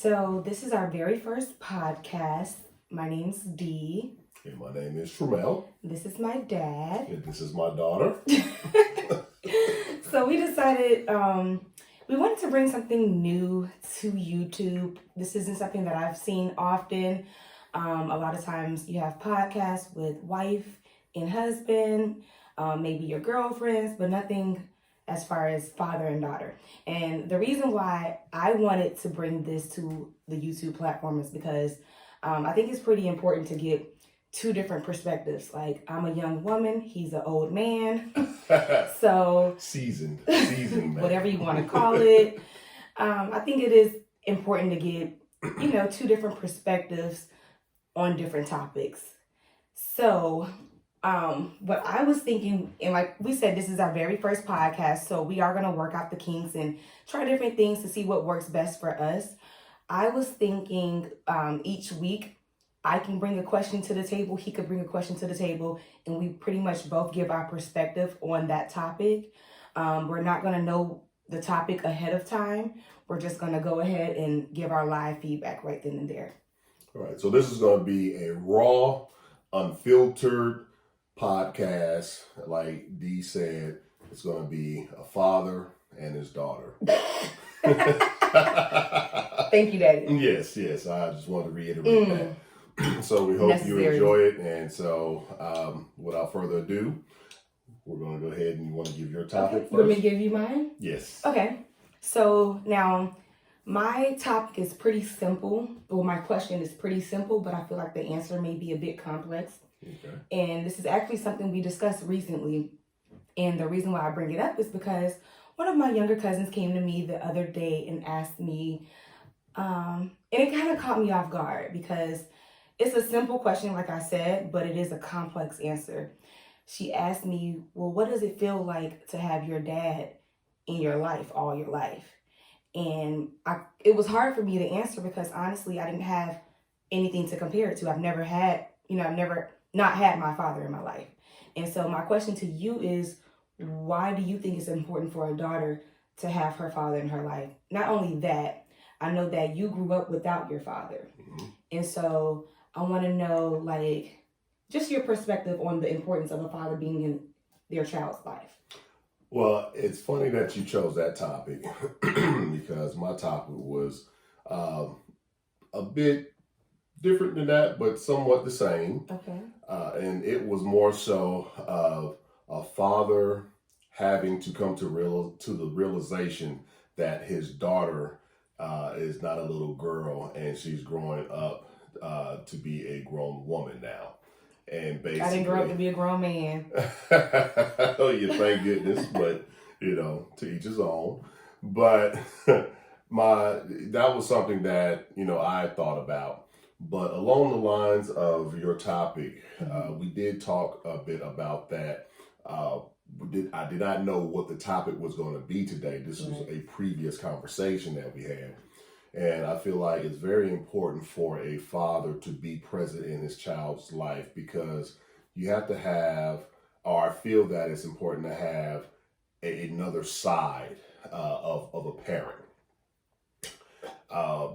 So this is our very first podcast. My name's Dee. And my name is Tramel. This is my dad. And this is my daughter. So we decided we wanted to bring something new to YouTube. This isn't something that I've seen often. A lot of times you have podcasts with wife and husband, maybe your girlfriends, but nothing as far as father and daughter. And the reason why I wanted to bring this to the YouTube platform is because I think it's pretty important to get two different perspectives. Like, I'm a young woman, he's an old man. So seasoned man. Whatever you want to call it. I think it is important to get, two different perspectives on different topics. So what I was thinking, and like we said, this is our very first podcast, so we are going to work out the kinks and try different things to see what works best for us. I was thinking each week I can bring a question to the table, he could bring a question to the table, and we pretty much both give our perspective on that topic. We're not going to know the topic ahead of time. We're just going to go ahead and give our live feedback right then and there. All right, so this is going to be a raw, unfiltered podcast. Like Dee said, it's going to be a father and his daughter. Thank you, Daddy. Yes. I just wanted to reiterate that. So we hope you enjoy it. And so without further ado, we're going to go ahead and you want to give your topic first? You want me to give you mine? Yes. Okay. So now my topic is pretty simple. Well, my question is pretty simple, but I feel like the answer may be a bit complex. Okay. And this is actually something we discussed recently. And the reason why I bring it up is because one of my younger cousins came to me the other day and asked me, and it kind of caught me off guard because it's a simple question, like I said, but it is a complex answer. She asked me, well, what does it feel like to have your dad in your life, all your life? And it was hard for me to answer because honestly, I didn't have anything to compare it to. I've never not had my father in my life. And so my question to you is, why do you think it's important for a daughter to have her father in her life? Not only that, I know that you grew up without your father. Mm-hmm. And so I want to know, just your perspective on the importance of a father being in their child's life. Well, it's funny that you chose that topic because my topic was a bit different than that, but somewhat the same. Okay. And it was more so of a father having to come to the realization that his daughter is not a little girl and she's growing up to be a grown woman now. And basically, I didn't grow up to be a grown man. Oh, you thank goodness, but to each his own. But that was something that I thought about. But along the lines of your topic, we did talk a bit about that. I did not know what the topic was going to be today. This was a previous conversation that we had. And I feel like it's very important for a father to be present in his child's life because you have to have, or I feel that it's important to have another side of a parent.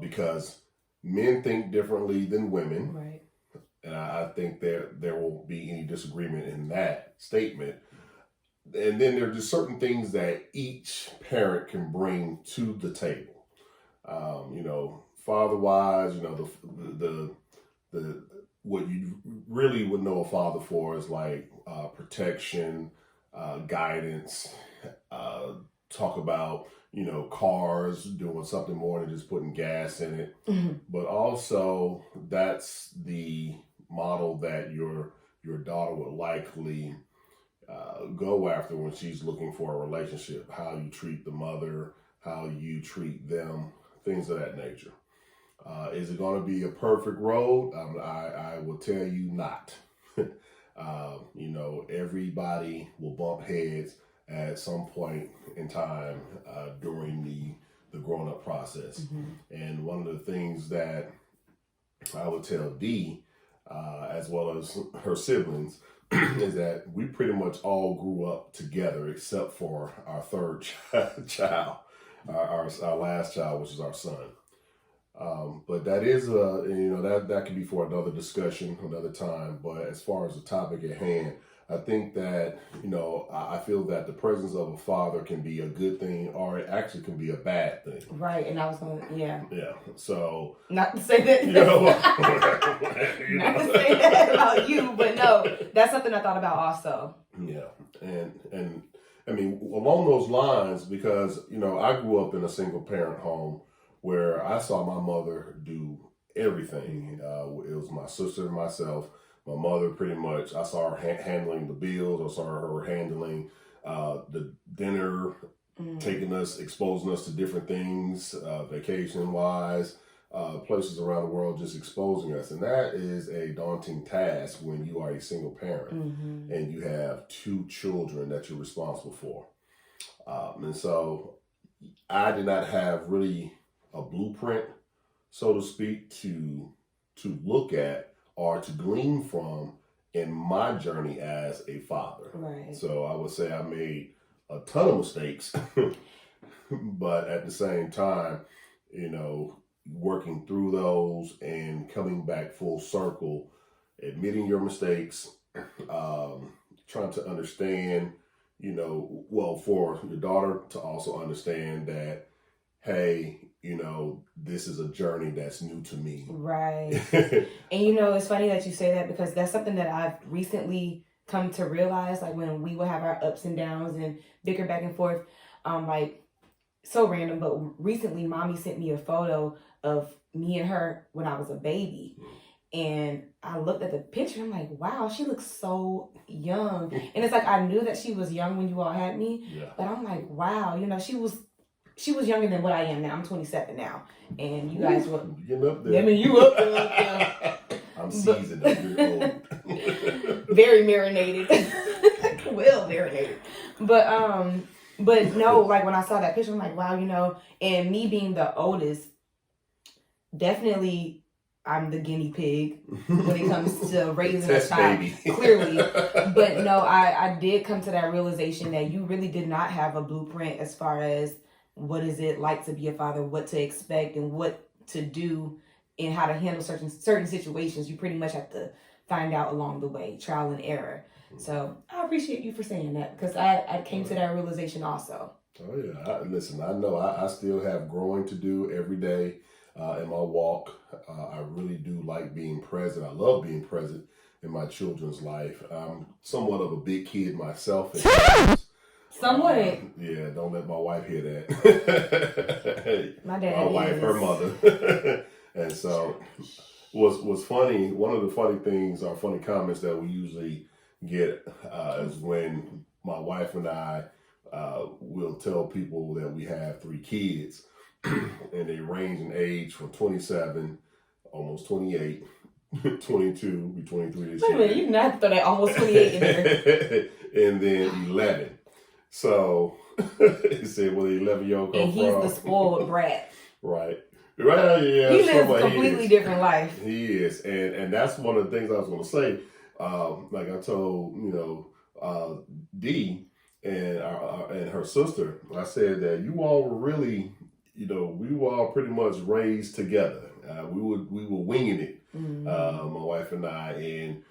Because men think differently than women. Right. And I think there won't be any disagreement in that statement. And then there are just certain things that each parent can bring to the table. Father-wise, the what you really would know a father for is like protection, guidance, talk about, cars, doing something more than just putting gas in it. Mm-hmm. But also that's the model that your daughter would likely go after when she's looking for a relationship, how you treat the mother, how you treat them, things of that nature. Is it going to be a perfect road? I will tell you not. Everybody will bump heads at some point in time during the grown-up process. Mm-hmm. And one of the things that I would tell Dee, as well as her siblings, is that we pretty much all grew up together except for our third child, our last child, which is our son. But that is that could be for another discussion, another time. But as far as the topic at hand, I think that I feel that the presence of a father can be a good thing, or it actually can be a bad thing. Right, and I was going, yeah. So not to say that, not to say that about you, but no, that's something I thought about also. Yeah, and I mean along those lines, because I grew up in a single parent home where I saw my mother do everything. It was my sister and myself. My mother, pretty much, I saw her handling the bills. I saw her handling the dinner, exposing us to different things, vacation-wise, places around the world, just exposing us. And that is a daunting task when you are a single parent and you have 2 children that you're responsible for. And so I did not have really a blueprint, so to speak, to look at or to glean from in my journey as a father. Right. So I would say I made a ton of mistakes, but at the same time, working through those and coming back full circle, admitting your mistakes, trying to understand, for your daughter to also understand that, hey, this is a journey that's new to me. Right. And it's funny that you say that, because that's something that I've recently come to realize, like when we will have our ups and downs and bicker back and forth, like so random, but recently mommy sent me a photo of me and her when I was a baby. And I looked at the picture, I'm like, wow, she looks so young. And it's like, I knew that she was young when you all had me, but I'm like, wow, she was younger than what I am now. I'm 27 now. And you guys were getting up there. I mean, you up there. I'm seasoned. You're old. Very marinated. Well marinated. But no, like when I saw that picture, I'm like, wow, and me being the oldest, definitely I'm the guinea pig when it comes to raising a child, clearly. But no, I did come to that realization that you really did not have a blueprint as far as what is it like to be a father, what to expect, and what to do, and how to handle certain situations. You pretty much have to find out along the way, trial and error. So I appreciate you for saying that, because I came to that realization also. Oh yeah, listen, I know I still have growing to do every day in my walk. I really do like being present. I love being present in my children's life. I'm somewhat of a big kid myself at times. Somewhat. Yeah, don't let my wife hear that. My dad my wife, her mother. And so what's funny, one of the funny things or funny comments that we usually get is when my wife and I will tell people that we have 3 kids, and they range in age from 27, almost 28, 22, be 23 this year. Wait a minute, you did not throw that almost 28 in there. And then 11. So he said, well, the 11-year-old come and he's the spoiled brat. Right. Right, yeah. He lives a completely different life. He is. And that's one of the things I was going to say. Like I told, Dee and her sister, I said that you all were really, we were all pretty much raised together. We were winging it, my wife and I. And,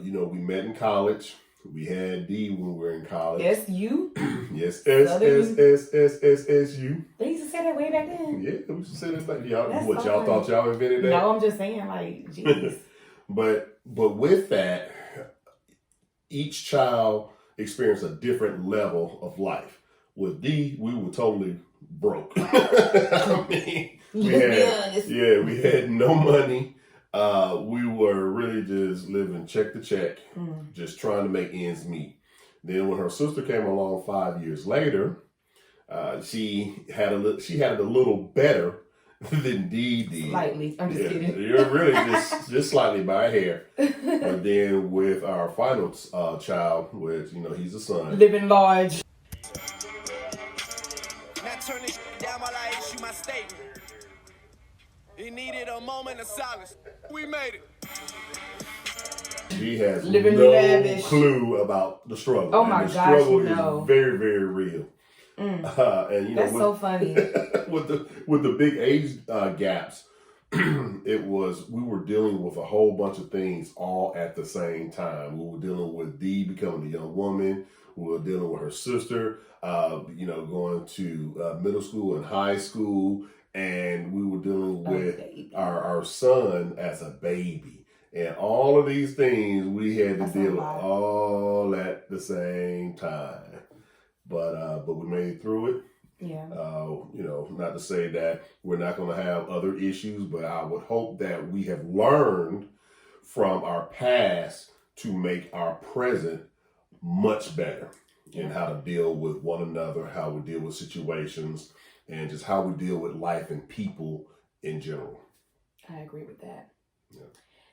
we met in college. We had Dee when we were in college. Yes, you? Yes, S you. They used to say that way back then. Yeah, we used to say this like y'all. What, y'all thought y'all invented that? No, I'm just saying, like, jeez. But with that, each child experienced a different level of life. With Dee, we were totally broke. I mean, we had no money. We were really just living check to check, just trying to make ends meet. Then when her sister came along 5 years later, she had it a little better than Dee did. Slightly. I'm just kidding. You're really just slightly by a hair. But then with our final child, which, he's a son. Living large. Now turn this down while I issue my statement. He needed a moment of silence. We made it. She has living no lavish. Clue about the struggle. Oh my the gosh, struggle no. is very, very real. And that's so funny. with the big age gaps we were dealing with a whole bunch of things all at the same time. We were dealing with Dee becoming a young woman. We were dealing with her sister, going to middle school and high school. And we were dealing with our son as a baby. And all of these things we had to deal with all at the same time. But we made it through it. Yeah. Not to say that we're not going to have other issues, but I would hope that we have learned from our past to make our present much better in how to deal with one another, how we deal with situations, and just how we deal with life and people in general. I agree with that. Yeah.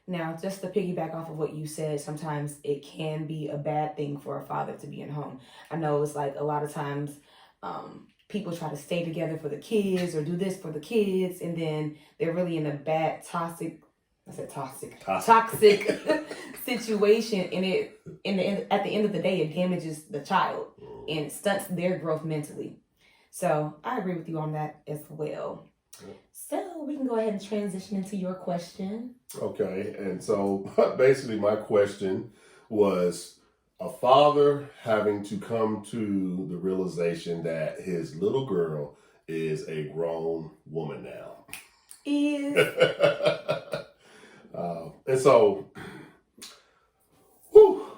Now, just to piggyback off of what you said, sometimes it can be a bad thing for a father to be in home. I know it's like a lot of times people try to stay together for the kids or do this for the kids, and then they're really in a bad toxic situation, and at the end of the day, it damages the child and it stunts their growth mentally. So I agree with you on that as well. Yeah. So we can go ahead and transition into your question. Okay, and so basically my question was a father having to come to the realization that his little girl is a grown woman now. And so,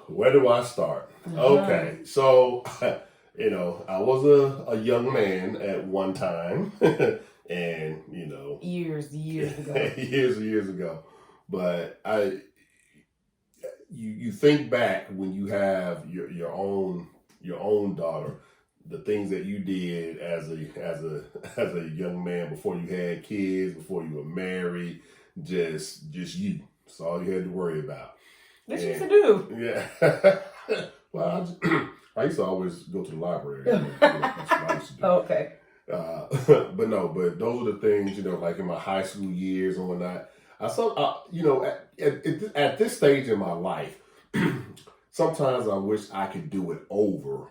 where do I start? Okay, so, I was a young man at one time, and, years ago. years ago. But you think back when you have your own daughter, the things that you did as a young man before you had kids, before you were married, just you. That's all you had to worry about. What you used to do? Yeah. Well, I used to always go to the library. That's what I used to do. Oh, okay. But those are the things, like in my high school years and whatnot. I saw, at this stage in my life, sometimes I wish I could do it over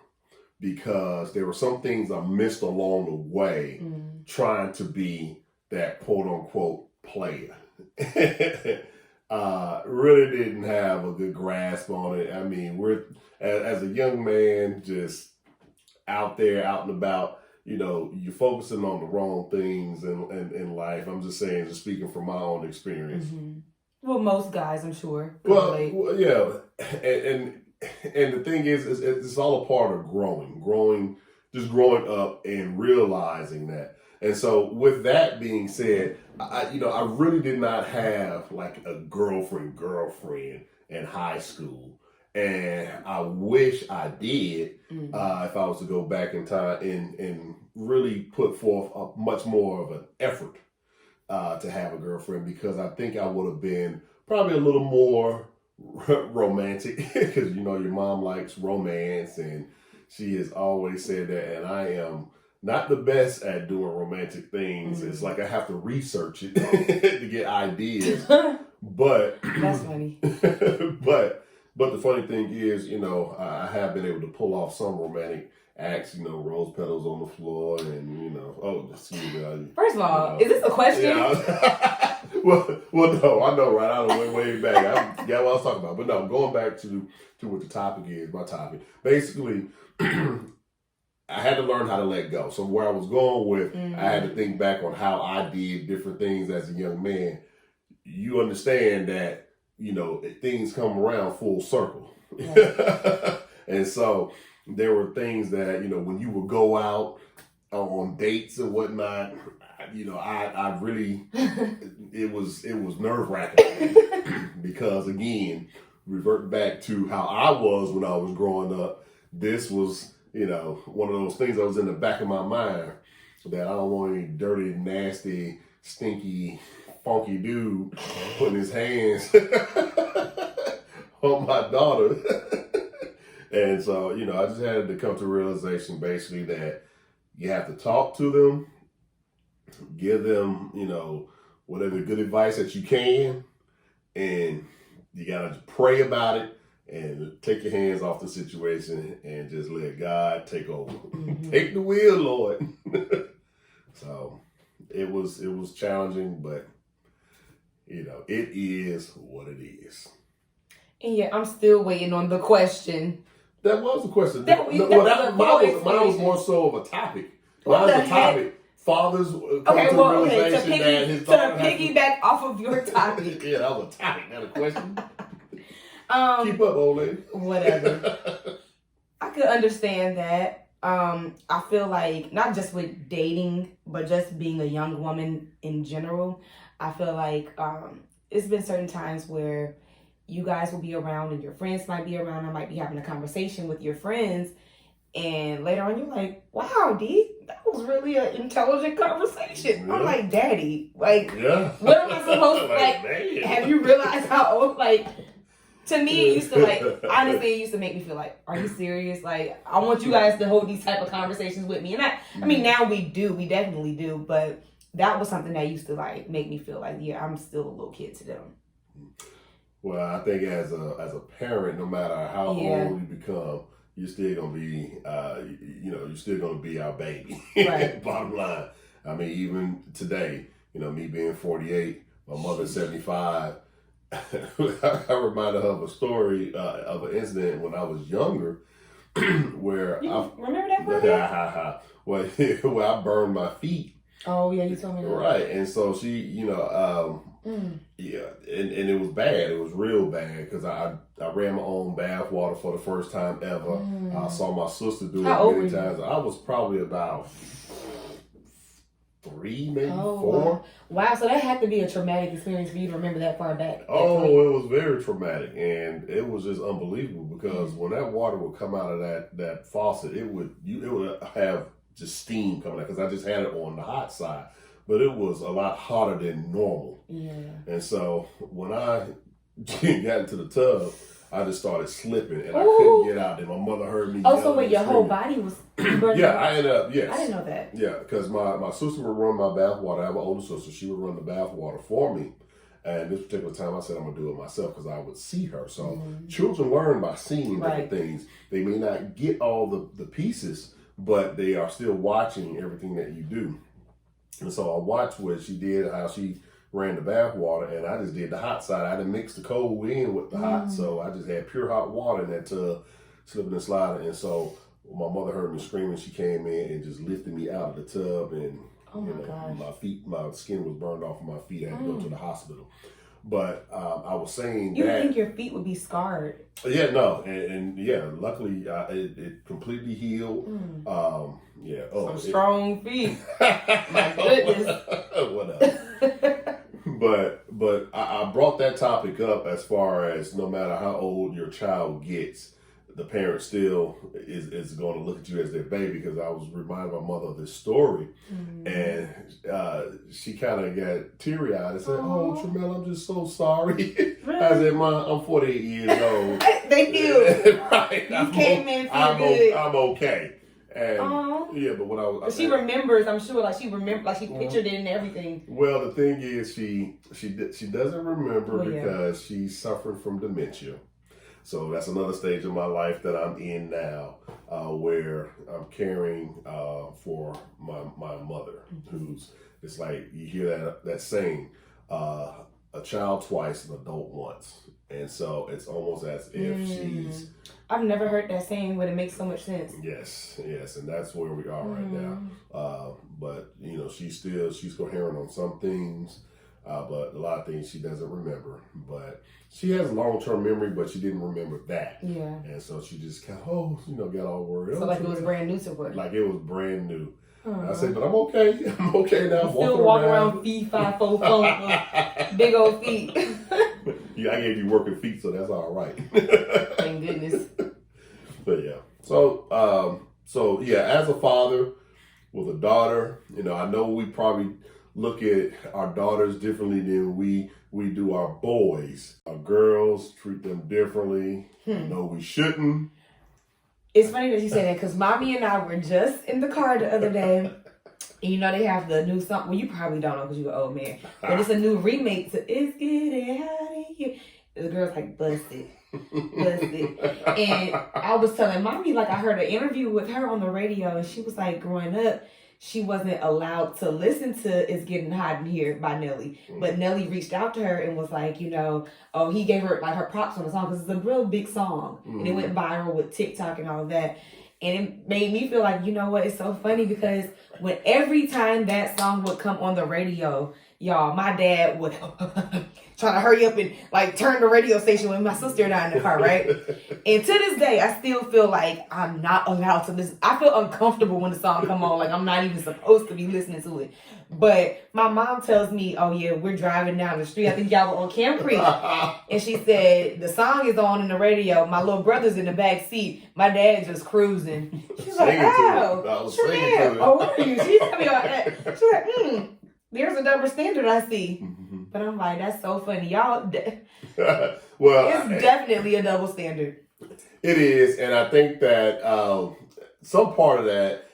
because there were some things I missed along the way trying to be that quote unquote player. Really didn't have a good grasp on it. I mean, we're as a young man, just out there, out and about. You're focusing on the wrong things in life. I'm just saying, just speaking from my own experience. Mm-hmm. Well, most guys, I'm sure. Well, yeah, and the thing is, it's all a part of growing up and realizing that. And so, with that being said, I really did not have like a girlfriend in high school. And I wish I did if I was to go back in time and really put forth a much more of an effort to have a girlfriend, because I think I would have been probably a little more romantic because, your mom likes romance and she has always said that. And I am not the best at doing romantic things. It's like I have to research it to get ideas. But that's funny. But the funny thing is, I have been able to pull off some romantic acts, rose petals on the floor and, excuse me. First of all, is this a question? Yeah. well, no, I know, right? I went way back. I forgot what I was talking about. But no, going back to what the topic is, my topic. Basically, I had to learn how to let go. So where I was going with, I had to think back on how I did different things as a young man. You understand that, things come around full circle. Yeah. And so there were things that, when you would go out on dates and whatnot, I really, it was nerve-wracking because, again, revert back to how I was when I was growing up. This was, one of those things that was in the back of my mind that I don't want any dirty, nasty, stinky, funky dude putting his hands on my daughter. And so, I just had to come to a realization basically that you have to talk to them, give them, whatever good advice that you can, and you got to pray about it and take your hands off the situation and just let God take over. Take the wheel, Lord. So it was challenging, but you know, it is what it is. And yeah, I'm still waiting on the question. That was the question. Mine was more so of a topic. Mine was a topic. Fathers come to the realization that his daughter to piggyback off of your topic. Yeah, that was a topic, not a question. Keep up, old lady. Whatever. I could understand that. I feel like not just with dating, but just being a young woman in general, I feel like it's been certain times where you guys will be around and your friends might be around. I might be having a conversation with your friends, and later on you're like, wow, Dee, that was really an intelligent conversation. Yeah. I'm like, Daddy, like, what am I supposed to, like, have you realized how old, like, to me, it used to, like, honestly, it used to make me feel like, are you serious? Like, I want you guys to hold these type of conversations with me. And I mean, now we definitely do, but that was something that used to, like, make me feel like, yeah, I'm still a little kid to them. Well, I think as a parent, no matter how old you become, you're still gonna be, you're still gonna be our baby. Right. Bottom line. I mean, even today, me being 48, my mother's 75. I reminded her of a story of an incident when I was younger, where remember that? Where I burned my feet. Oh yeah, you told me that. Right, and so she, yeah, and it was bad. It was real bad because I ran my own bath water for the first time ever. I saw my sister do it many times. I was probably about 3, maybe 4. Wow, so that had to be a traumatic experience for you to remember that far back. Oh, it was very traumatic, and it was just unbelievable because when that water would come out of that faucet, it would have just steam coming out because I just had it on the hot side. But it was a lot hotter than normal. Yeah. And so when I got into the tub, I just started slipping and I couldn't get out. And my mother heard me. Oh, so when your whole body was burning? Yeah, I ended up, yes. I didn't know that. Yeah, because my sister would run my bath water. I have an older sister. She would run the bath water for me. And this particular time I said I'm going to do it myself because I would see her. So children learn by seeing different things. They may not get all the pieces, but they are still watching everything that you do. And so I watched what she did, how she ran the bath water, and I just did the hot side. I didn't mix the cold in with the hot, so I just had pure hot water in that tub, slipping and sliding. And so my mother heard me screaming. She came in and just lifted me out of the tub, and my skin was burned off of my feet. I had to go to the hospital. But I was saying you think your feet would be scarred? Yeah, no, and luckily it completely healed. Some strong feet. My goodness. Whatever. But I brought that topic up as far as no matter how old your child gets, the parent still is going to look at you as their baby, because I was reminded my mother of this story, and she kind of got teary-eyed and said, "Oh, Tramell, I'm just so sorry." I said, "Mom, I'm 48 years old." Thank you. Right. You came in good. I'm okay. And yeah, but what I was, she remembers, I'm sure, like she pictured it and everything. Well, the thing is, she doesn't remember because she's suffering from dementia. So that's another stage of my life that I'm in now, where I'm caring for my mother, who's, it's like you hear that saying, a child twice, an adult once. And so it's almost as if she's... I've never heard that saying, but it makes so much sense. Yes, and that's where we are right now. But, she's coherent on some things, but a lot of things she doesn't remember. But she has a long-term memory, but she didn't remember that. Yeah. And so she just kind of, got all worried. So like it was brand new to her. Like it was brand new. I said, but I'm okay. I'm okay now. You still walk around feet 5, 4, 4, big old feet. Yeah, I gave you working feet, so that's all right. Thank goodness. But yeah, so yeah, as a father with a daughter, I know we probably look at our daughters differently than we do our boys. Our girls treat them differently. No, we shouldn't. It's funny that you say that, because Mommy and I were just in the car the other day. And they have the new song. Well, you probably don't know because you're an old man. But it's a new remake to It's Getting Hot in Here. The girl's like, busted. Listen, and I was telling mommy, like, I heard an interview with her on the radio, and she was like, growing up, she wasn't allowed to listen to It's Getting Hot in Here by Nelly. But Nelly reached out to her and was like, he gave her like her props on the song because it's a real big song. And it went viral with TikTok and all that. And it made me feel like, you know what, it's so funny because when every time that song would come on the radio, y'all, my dad would try to hurry up and like turn the radio station with my sister and I in the car, right? And to this day, I still feel like I'm not allowed to listen. I feel uncomfortable when the song come on, like I'm not even supposed to be listening to it. But my mom tells me, oh yeah, we're driving down the street. I think y'all were on Camp Creek. And she said, the song is on in the radio. My little brother's in the back seat. My dad just cruising. She's like, oh, Shanann, oh, what are you? She told me about that. She's like, there's a double standard I see. Mm-hmm. But I'm like, that's so funny. Y'all, well, it's definitely a double standard. It is. And I think that some part of that,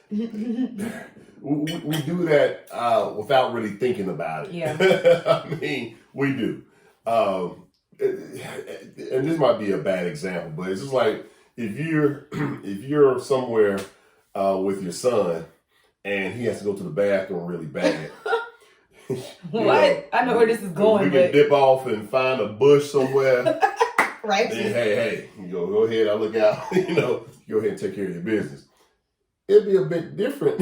we do that without really thinking about it. Yeah. I mean, we do. And this might be a bad example, but it's just like if you're somewhere with your son and he has to go to the bathroom really bad. What? I know where this is going. We can dip off and find a bush somewhere. Right. Then, hey, go ahead. I'll look out. Go ahead and take care of your business. It'd be a bit different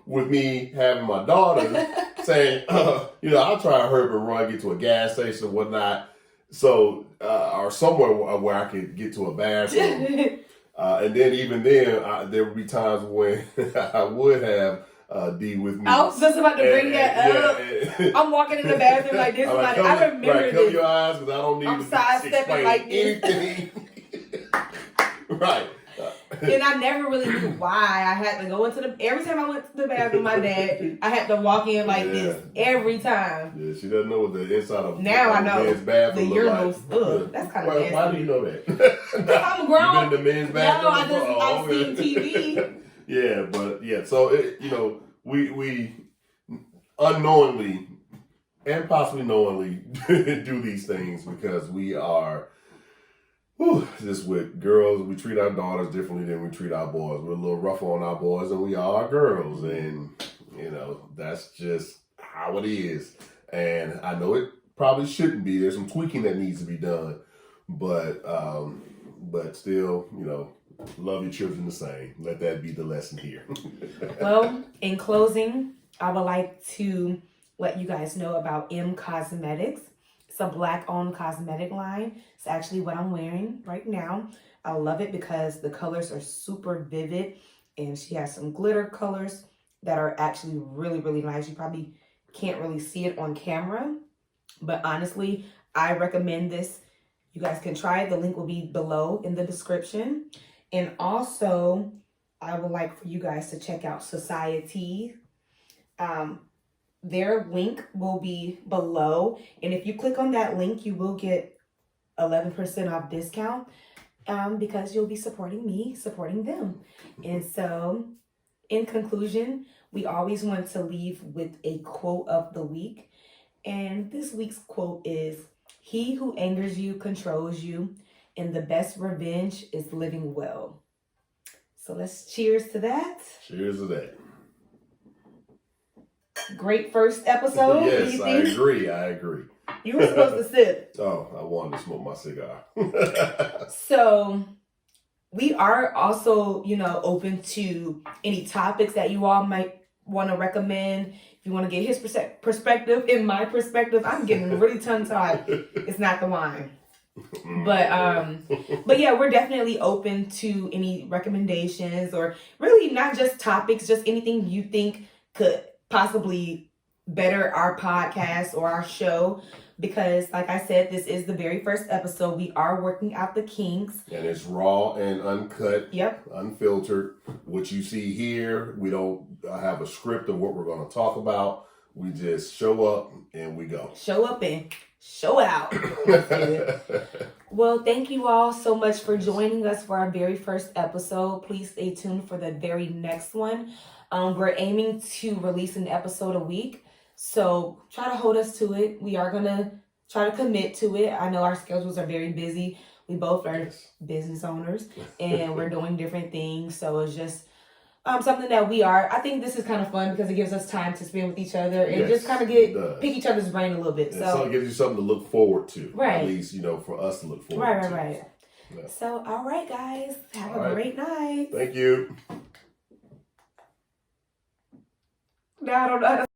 with me having my daughter saying, I'll try to hurry up and run, get to a gas station or whatnot. So, or somewhere where I could get to a bathroom. And then even then, there would be times when I would have D with me. I was just about to bring that up. I'm walking in the bathroom like this. I remember this. Cover your eyes because I don't need to sidestepping like anything. Right. And I never really knew why I had to go every time I went to the bathroom, my dad, I had to walk in like this every time. Yeah, she doesn't know what the inside of now I know men's bathroom the urinals. Like. That's kind of nasty. Why do you know that? I'm grown. You've been in the men's bathroom? No, I've seen TV. Yeah, but so we unknowingly and possibly knowingly do these things because we are just with girls. We treat our daughters differently than we treat our boys. We're a little rougher on our boys than we are our girls, and that's just how it is. And I know it probably shouldn't be. There's some tweaking that needs to be done, but still, love your children the same. Let that be the lesson here. Well, in closing, I would like to let you guys know about M Cosmetics. It's a Black-owned cosmetic line. It's actually what I'm wearing right now. I love it because the colors are super vivid, and she has some glitter colors that are actually really, really nice. You probably can't really see it on camera, but honestly, I recommend this. You guys can try it. The link will be below in the description. And also, I would like for you guys to check out Societees. Their link will be below. And if you click on that link, you will get 11% off discount because you'll be supporting me, supporting them. And so, in conclusion, we always want to leave with a quote of the week. And this week's quote is, "He who angers you controls you, and the best revenge is living well." So let's cheers to that. Cheers to that. Great first episode. Yes, I agree. You were supposed to sip. Oh, I wanted to smoke my cigar. So we are also, open to any topics that you all might want to recommend. If you want to get his perspective and my perspective, I'm getting really tongue-tied. It's not the wine. But yeah, we're definitely open to any recommendations, or really not just topics, just anything you think could possibly better our podcast or our show. Because like I said, this is the very first episode. We are working out the kinks. And it's raw and uncut. Yep. Unfiltered. What you see here, we don't have a script of what we're going to talk about. We just show up and we go. Show up and show out. Well, thank you all so much for joining us for our very first episode. Please stay tuned for the very next one. We're aiming to release an episode a week. So try to hold us to it. We are going to try to commit to it. I know our schedules are very busy. We both are business owners and we're doing different things. So it's just something that I think this is kind of fun because it gives us time to spend with each other and just kind of pick each other's brain a little bit. So it gives you something to look forward to. Right. At least, for us to look forward to. Right. Yeah. So, all right, guys. Have a great night. Thank you. Now I don't know how to